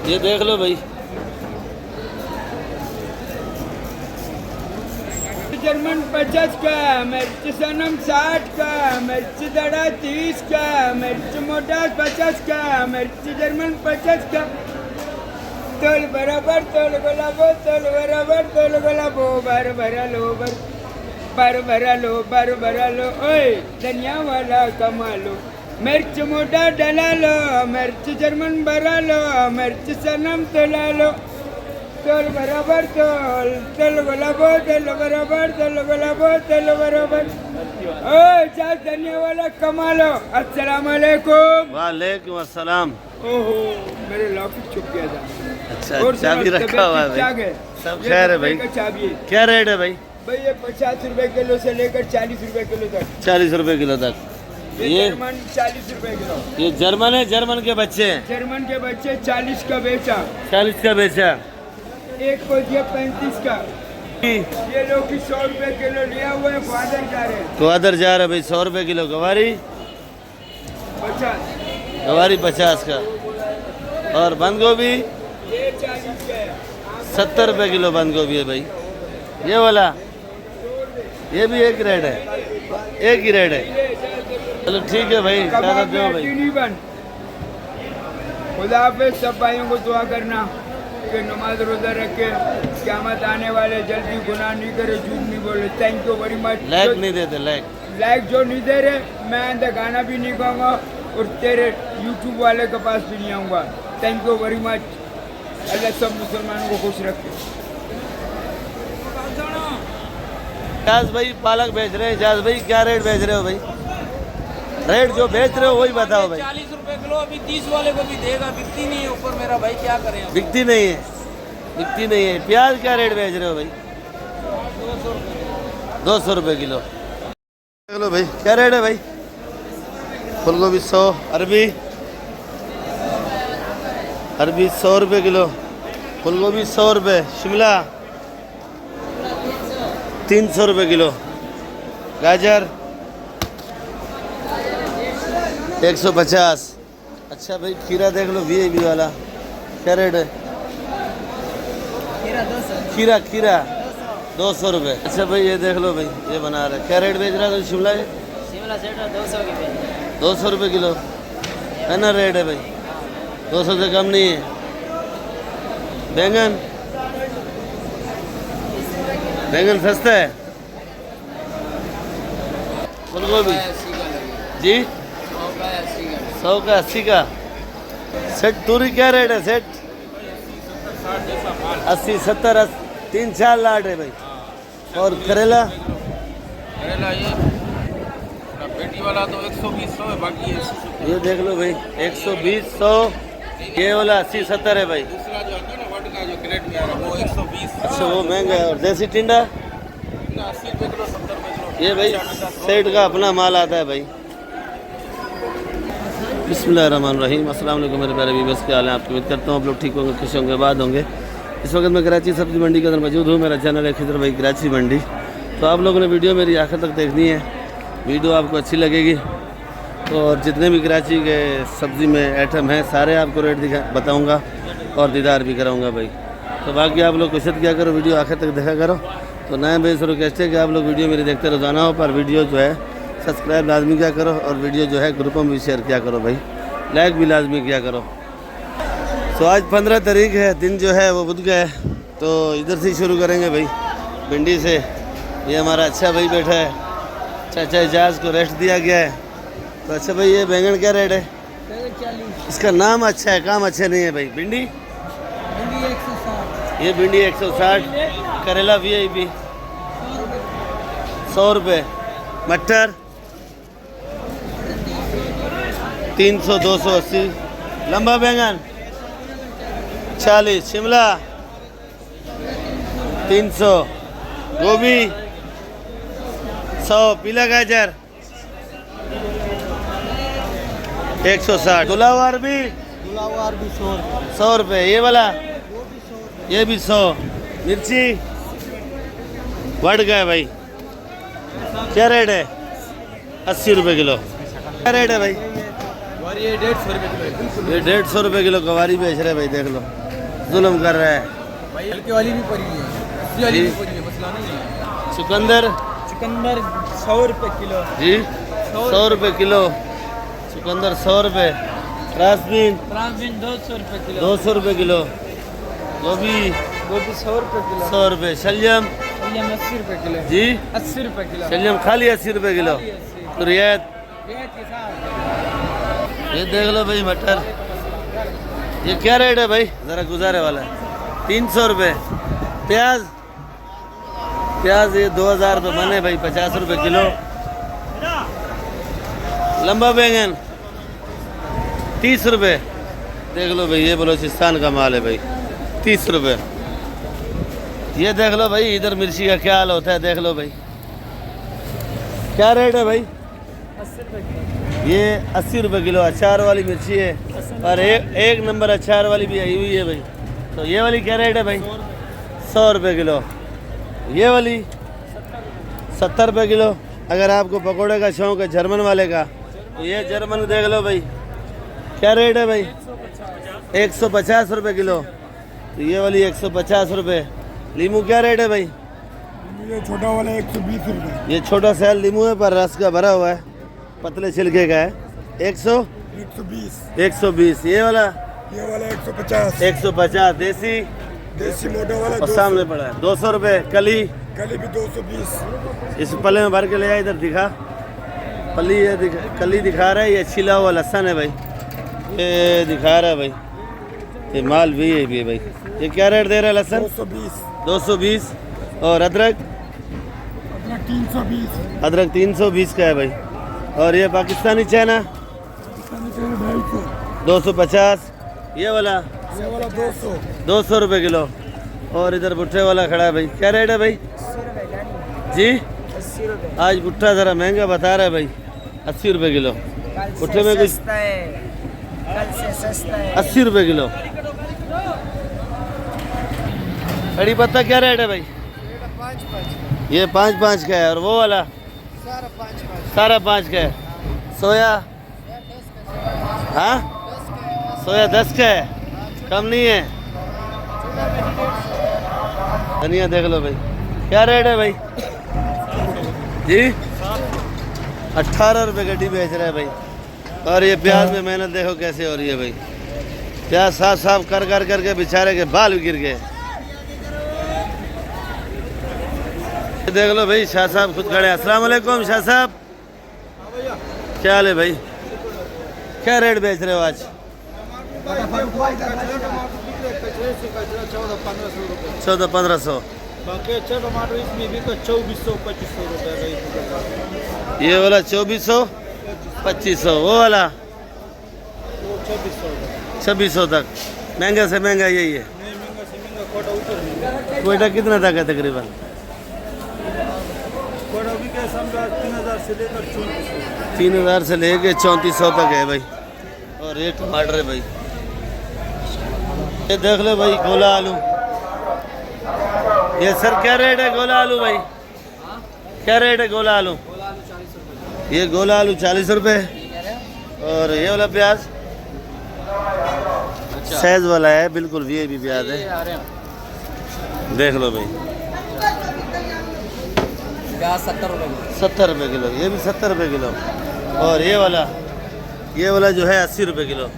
ये देख लो भाई, जर्मन 50 का, मिर्च सनम 60 का, मिर्च दड़ा 30 का, मिर्च मोटा 50 का, मिर्च जर्मन 50 का। तोल बराबर तोल गुलाबो, तोल बराबर तोल गुलाबो, बार भरा लो बार भरा लो, बार भरा लो, ओए धनिया वाला कमा लो। मिर्च मोटा डला लो, मिर्च जर्मन भरा लो, मिर्च सनम तोला लो। तोल बराबर तोल, तोल गुलाबो, तोल बराबर तोल गुलाबो, तोल बराबर। ओए चार धनिया वाला कमा लो। अस्सलाम वालेकुम। वालेकुम अस्सलाम। ओहो मेरे लॉकेट छुप गया था। अच्छा, चाबी रखा हुआ है भाई, सब खैर है भाई। चाबी क्या रेट है भाई? भाई ये 50 रुपए किलो से लेकर 40 रुपए किलो तक। 40 रुपए किलो तक। ये जर्मन 40 रुपए किलो। ये जर्मन है, जर्मन के बच्चे हैं। जर्मन के बच्चे 40 का बेचा, 40 का बेचा। एक को दिया 35 का। ये लोग की 100 रुपए किलो लिया हुआ है, ग्वादर जा रहे हैं। ग्वादर जा रहा है भाई, 100 रुपए किलो। गवारी 50, गवारी 50 का। और बंद गोभी ये 40 का है। 70 रुपए किलो बंद गोभी है भाई। ये वाला, ये भी एक रेट है, एक ही रेट है। चलो ठीक है भाई, ज़्यादा दो भाई। खुदा हाफिज़। सब भाइयों को दुआ करना कि नमाज रोजा रख के क़यामत आने वाले जल्दी गुनाह नहीं करे, झूठ नहीं बोले। Thank you very much. Like नहीं देते, लाइक जो नहीं दे रहे, मैं अंदर गाना भी नहीं गाऊंगा और तेरे यूट्यूब वाले के पास भी नहीं आऊँगा। Thank you very much. Allah सब मुसलमानों को खुश रखे। जाज भाई पालक बेच रहे हैं। जाज भाई क्या रेट बेच रहे हो भाई? रेट जो बेच रहे हो वही बताओ भाई। 40 रुपए किलो। अभी 30 वाले को भी देगा, बिकती नहीं है ऊपर मेरा भाई, क्या करें? बिकती नहीं है, बिकती नहीं है। प्याज क्या रेट बेच रहे हो भाई? 200 रुपए किलो। चलो भाई, क्या रेट है भाई? फूल गोभी 100, अरबी 100 रुपए किलो। फूल गोभी 100 रुपए। शिमला 300 रुपए किलो। गाजर 150। अच्छा भाई, खीरा देख लो, वीआईपी वाला क्या रेट है? खीरा 200 रुपये। अच्छा भाई, ये देख लो भाई, ये बना रहे, क्या रेट बेच रहा है? शिमला है, शिमला सेट 200 की 200 रुपये किलो है ना रेट है भाई, 200 से कम नहीं है। बैंगन सस्ता है। फूल गोभी जी 100 का 80 का। सेट तूरी क्या रेट है? सेट 80 70 3-4 लाट है भाई। और करेला ये बेटी वाला तो 120 है, बाकी ये देख लो भाई, 120 100। ये वाला 80 70 है भाई। दूसरा जो होता है ना वर्ड का जो क्रेट में आ रहा है वो 120। अच्छा, वो महंगा है। और देसी टिंडा 80 रुपए किलो, 70 रुपए किलो। ये भाई सेठ का अपना माल आता है भाई। बिस्मिल्लाहिर्रहमानिर्रहीम। अस्सलाम वालेकुम मेरे प्यारे व्यूअर्स, क्या हाल है? आपकी उम्मीद करता हूँ आप लोग ठीक होंगे, खुश होंगे, बाद होंगे। इस वक्त मैं कराची सब्जी मंडी के अंदर मौजूद हूँ। मेरा चैनल है खिदर भाई कराची मंडी। तो आप लोगों ने वीडियो मेरी आखिर तक देखनी है, वीडियो आपको अच्छी लगेगी। और जितने भी कराची के सब्ज़ी में आइटम हैं सारे आपको रेट बताऊँगा और दीदार भी कराऊँगा भाई। तो बाकी आप लोग कोशिश क्या करो, वीडियो आखिर तक देखा करो। तो नए बेस रिक्वेस्ट है कि आप लोग वीडियो मेरी देखते रोजाना हो, पर वीडियो जो है सब्सक्राइब लाजमी क्या करो और वीडियो जो है ग्रुपों में भी शेयर किया करो भाई, लाइक भी लाजमी किया करो। तो आज 15 तारीख है, दिन जो है वो बुध का है। तो इधर से ही शुरू करेंगे भाई, भिंडी से। ये हमारा अच्छा भाई बैठा है, चाचा एजाज को रेस्ट दिया गया है। तो अच्छा भाई, ये बैंगन क्या रेट है? 40। इसका नाम अच्छा है, काम अच्छे नहीं है भाई। भिंडी 160। ये भिंडी 160। करेला वीआईपी 100 रुपये। मटर 300 280। लंबा बैंगन 40। शिमला 300। गोभी 100। पीला गाजर 160। गुलावार भी 100 रुपये। ये वाला ये भी 100। मिर्ची बढ़ गया भाई, क्या रेट है? 80 रुपये किलो। क्या रेट है भाई? और ये 150 रुपये किलो है, बिल्कुल ये 150 रुपये किलो गवारी बेच रहे भाई, देख लो जुल्म कर रहा है। भाई हल्के वाली भी पड़ी है, अच्छी वाली भी पड़ी है, मसला नहीं है। चुकंदर 100 रुपये किलो जी 100 रुपये किलो, चुकंदर 100 रुपये। फ्रांसबीन 200 रुपये किलो, 200 रुपये किलो। गोभी 100 रुपये किलो, 100 रुपये। शलजम 80 रुपये किलो जी 80 रुपये किलो। शलजम खाली 80 रुपये किलो। तुरियत ये देख लो भाई, मटर ये क्या रेट है भाई, ज़रा गुजारे वाला है 300 रुपये। प्याज प्याज ये 2000 रुपये बने भाई, 50 रुपये किलो। लंबा बैंगन 30 रुपये। देख लो भाई, ये बलोचिस्तान का माल है भाई, 30 रुपये। ये देख लो भाई, इधर मिर्ची का क्या हाल होता है, देख लो भाई क्या रेट है भाई। ये 80 रुपये किलो अचार वाली मिर्ची है, और एक नंबर अचार वाली भी आई हुई है भाई। तो ये वाली क्या रेट है भाई, 100 रुपये किलो। ये वाली 70 रुपये किलो। अगर आपको पकोड़े का शौक़ है जर्मन वाले का, तो ये जर्मन देख लो भाई, क्या रेट है भाई, 150 रुपये किलो। तो ये वाली 150 रुपये। लीमू क्या रेट है भाई, ये छोटा वाला 120 रुपये। ये छोटा सा लीमू है पर रस का भरा हुआ है, पतले छिलके का है, 120। ये वाला 150। 150। देसी देसी मोटा वाला और सामने पड़ा है 200 रुपये। कली कली भी 220। इस पल्ले में भर के ले आए, इधर दिखा पल्ली, ये कली दिखा रहा है। ये छिला हुआ लहसुन है भाई, ये दिखा रहा है भाई, ये माल भी है भाई। ये क्या रेट दे रहा है लहसुन, 220। और अदरक 320। अदरक 320 का है भाई। और ये पाकिस्तानी चाइना 250। ये वाला 200 रुपये किलो। और इधर भुट्टे वाला खड़ा है भाई, क्या रेट है भाई जी। आज भुट्टा ज़रा महंगा बता रहा है भाई, 80 रुपये किलो। भुट्टे में कुछ 80 रुपये किलो। कड़ी पत्ता क्या रेट है भाई, ये 5 का है। और वो वाला सारा 5 का है। सोया हाँ, सोया 10 का है, कम नहीं है। धनिया देख लो भाई, क्या रेट है भाई जी, 18 रुपये गड्डी बेच रहा है भाई। और ये प्याज में मेहनत देखो कैसे हो रही है भाई, प्याज साफ साफ कर करके बेचारे के बाल भी गिर गए। देख लो भाई, शाह साहब खुद खड़े हैं। अस्सलाम वालेकुम शाह साहब, क्या हाल है भाई, क्या रेट बेच रहे हो आज। 1400-1500। ये वाला 2400-2500। वो वाला 2600 तक। महंगा से महंगा यही है। कोयटा कितना तक है तकरीबन, 3000 से लेके 3400 तक है भाई। और ये टमाटर है भाई, ये देख लो भाई, गोला आलू। ये सर क्या रेट है गोला आलू भाई, क्या रेट है गोला आलू। ये गोला आलू 40 रुपये। और ये वाला प्याज साइज वाला है, बिल्कुल वीआईपी प्याज है, देख लो भाई। 70 रुपये किलो। ये भी 70 रुपये किलो। और ये वाला जो है 80 रुपये किलो।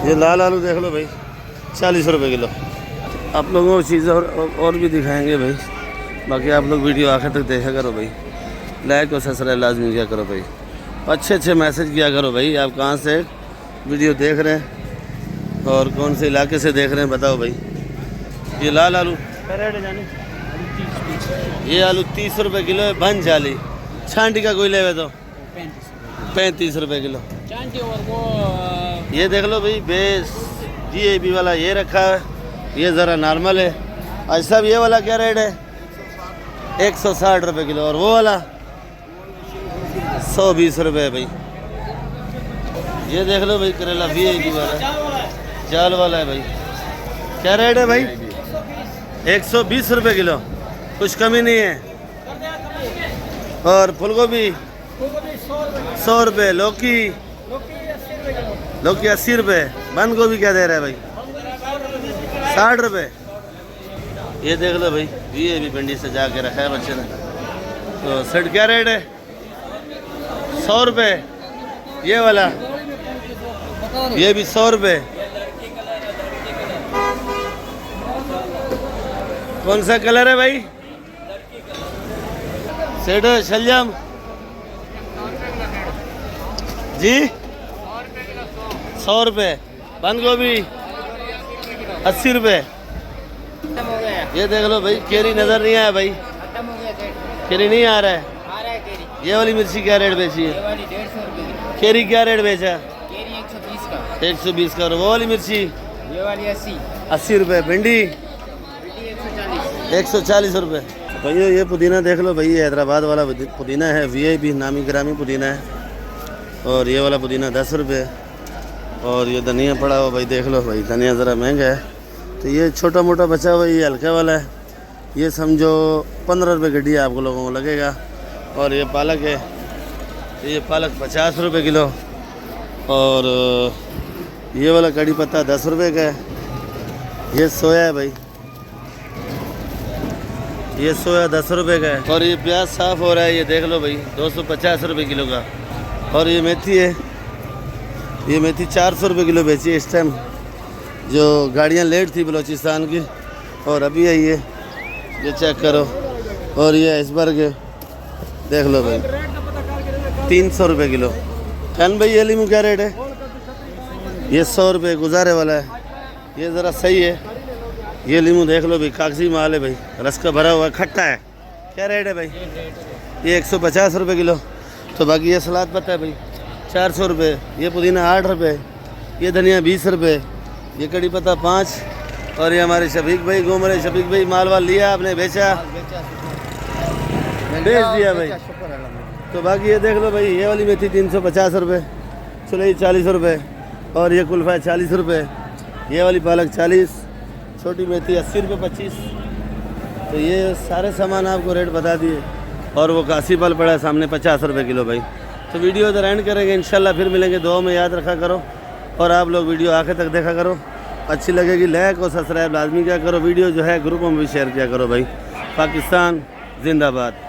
ये लाल आलू देख लो भाई, 40 रुपये किलो। आप लोगों को चीज़ें और भी दिखाएंगे भाई, बाकी आप लोग वीडियो आखिर तक देखा करो भाई, लाइक और सब्सक्राइब लाजमी किया करो भाई, अच्छे मैसेज किया करो भाई। आप कहाँ से वीडियो देख रहे हैं और कौन से इलाके से देख रहे हैं बताओ भाई। ये लाल आलू क्या रेट है जाने, ये आलू 30 रुपये किलो है, बन जाली। छांटी का कोई लेवे तो 35 रुपये किलो। ये देख लो भाई, बेस GAB वाला ये रखा है, ये ज़रा नॉर्मल है। अच्छा ये वाला क्या रेट है, 160 रुपये किलो। और वो वाला 120 रुपये भाई। ये देख लो भाई, करेला VIP वाला जाल वाला है भाई, क्या रेट है भाई, 120 रुपये किलो, कुछ कमी नहीं है। और फूलगोभी 100 रुपये। लौकी लौकी 80 रुपये। बंद गोभी क्या दे रहा है भाई? 60 रुपये। ये देख लो भाई, ये भी भिंडी सजा के रखा है बच्चे ने। तो सेट क्या रेट है? 100 रुपये। ये वाला ये भी 100 रुपये। कौन सा कलर है भाई? सेठ शलजम जी 100 रुपये। बंद गोभी 80 रुपये। ये देख लो भाई, केरी नजर नहीं आया भाई, केरी नहीं आ रहा है। ये वाली मिर्ची क्या रेट बेची है? केरी क्या रेट बेचा? 120 का। और वो वाली मिर्ची? ये वाली 80 रुपये। भिंडी 140 रुपये। भैया ये पुदीना देख लो भाई, ये हैदराबाद वाला पुदीना है, VIP नामी ग्रामी पुदीना है। और ये वाला पुदीना 10 रुपये। और ये धनिया पड़ा हुआ भाई, देख लो भाई, धनिया ज़रा महंगा है। तो ये छोटा मोटा बचा हुआ, ये हल्का वाला है, ये समझो 15 रुपये गड्डी आप लोगों को लगेगा। और ये पालक है, तो ये पालक 50 रुपये किलो। और ये वाला कड़ी पत्ता 10 रुपये का है। ये सोया है भाई, ये सोया 10 रुपये का है। और ये प्याज साफ़ हो रहा है, ये देख लो भाई, 250 रुपये किलो का। और ये मेथी है, ये मेथी 400 रुपये किलो बेची है इस टाइम, जो गाड़ियाँ लेट थी बलूचिस्तान की। और अभी आई है, ये चेक करो। और ये आइसबर्ग है, देख लो भाई, 300 रुपये किलो। खान भाई ये लीमू क्या रेट है? ये 100 रुपये गुजारे वाला है, ये ज़रा सही है। ये लीमू देख लो भाई, कागजी माल है भाई, रस का भरा हुआ है, खट्टा है। क्या रेट है भाई? ये 150 रुपये किलो। तो बाकी ये सलाद पत्ता है भाई 400 रुपये। ये पुदीना 8 रुपये। ये धनिया 20 रुपये। ये कड़ी पत्ता 5। और ये हमारे शफीक भाई घूम रहे। शफीक भाई माल वाल लिया आपने? बेचा? बेच दिया भाई। तो बाकी ये देख लो भाई, ये वाली मेथी 350 रुपये, चुलई 40 रुपये। और ये कुल्फ़ा 40 रुपये। ये वाली पालक 40, छोटी मेथी 80 रुपये 25। तो ये सारे सामान आपको रेट बता दिए। और वो कासी फल पड़ा है सामने 50 रुपये किलो भाई। तो वीडियो इधर एंड करेंगे, इंशाल्लाह फिर मिलेंगे। दुआ में याद रखा करो और आप लोग वीडियो आखिर तक देखा करो। अच्छी लगेगी लाइक और सब्सक्राइब लाजमी किया करो। वीडियो जो है ग्रुपों में भी शेयर किया करो भाई। पाकिस्तान जिंदाबाद।